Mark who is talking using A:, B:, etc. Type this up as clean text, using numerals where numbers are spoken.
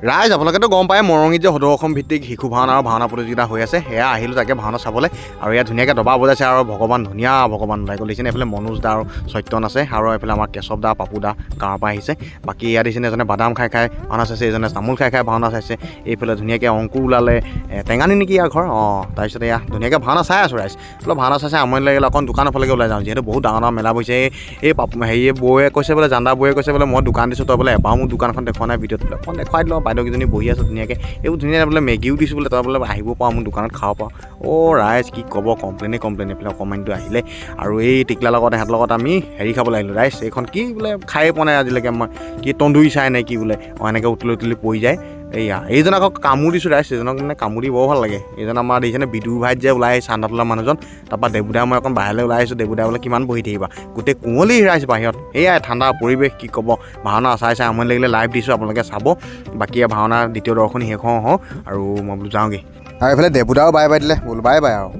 A: ৰাইজ আপোনালোকেতো গম পায় মৰঙীত যে সদৌ অসম ভিত্তিক শিশু ভাওনা আৰু ভাওনা প্ৰতিযোগিতা হৈ আছে সেয়া আহিলোঁ তাকে ভাওনা চাবলৈ আৰু ইয়াত ধুনীয়াকৈ দবা বজাইছে আৰু ভগৱান ওলাই গ'ল দিছেনে এইফালে মনোজ দা আৰু সত্যন আছে আৰু এইফালে আমাৰ কেশৱ দা পাপু দা গাঁৱৰ পৰা আহিছে বাকী ইয়াত দিছেনে এজনে বাদাম খাই ভাওনা চাইছে এজনে তামোল খাই ভাওনা চাইছে এইফালে ধুনীয়াকৈ অংকুৰ ওলালে টেঙানী নেকি ইয়াৰ ঘৰ তাৰপিছত এয়া ধুনীয়াকৈ ভাওনা চাই আছোঁ ৰাইজ অলপ ভাওনা চাইছে আমনি লাগিলে অকণ দোকানৰ ফালেকে ওলাই যাওঁ যিহেতু বহুত ডাঙৰ মেলা বহিছে এই হেৰিয়ে বৌয়ে কৈছে বোলে জান্দা বৌয়ে কৈছে বোলে মই দোকান দিছোঁ তই বোলে এবাৰ মোৰ দোকানখন দেখুওৱা নাই ভিডিঅ'ত বোলে অকণ দেখুৱাই দিলোঁ বাইদেউকেইজনী বহি আছে ধুনীয়াকৈ এইবোৰ ধুনীয়া বোলে মেগীও দিছোঁ বোলে তই বোলে আহিব পাৰ মোৰ দোকানত খাব পাৰ ৰাইজ কি ক'ব কমপ্লেইন এইফালে কমেণ্টটো আহিলে আৰু এই টিকলাৰ লগত ইহঁতৰ লগত আমি হেৰি খাবলৈ আহিলোঁ ৰাইজ এইখন কি বোলে খায়ে পোৱা নাই আজিলৈকে মই কি তন্দুৰী চাই নে কি বোলে এনেকৈ উতলি পৰি যায় এইজন আকৌ কামোৰ দিছোঁ ৰাইজ এইজনক মানে কামুৰি বৰ ভাল লাগে এইজন আমাৰ দেখিছেনে বিদুৰ ভাইত যে ওলাই আহিছে চান্দাতলা মানুহজন তাৰপৰা দেবুদা মই অকণ বাহিৰলৈ ওলাই আহিছোঁ দেবুদা বোলে কিমান বহি থাকিবা গোটেই কুঁৱলী ৰাইজ বাহিৰত সেয়াই ঠাণ্ডা পৰিৱেশ কি ক'ব ভাওনা চাই আমনি লাগিলে লাইভ দিছোঁ আপোনালোকে চাব বাকী ভাওনা দ্বিতীয় দৰ্শনী শেষ হওঁ আৰু মই বোলো যাওঁগৈ আৰু এইফালে দেবুদাও বাই দিলে বোলো বাই আৰু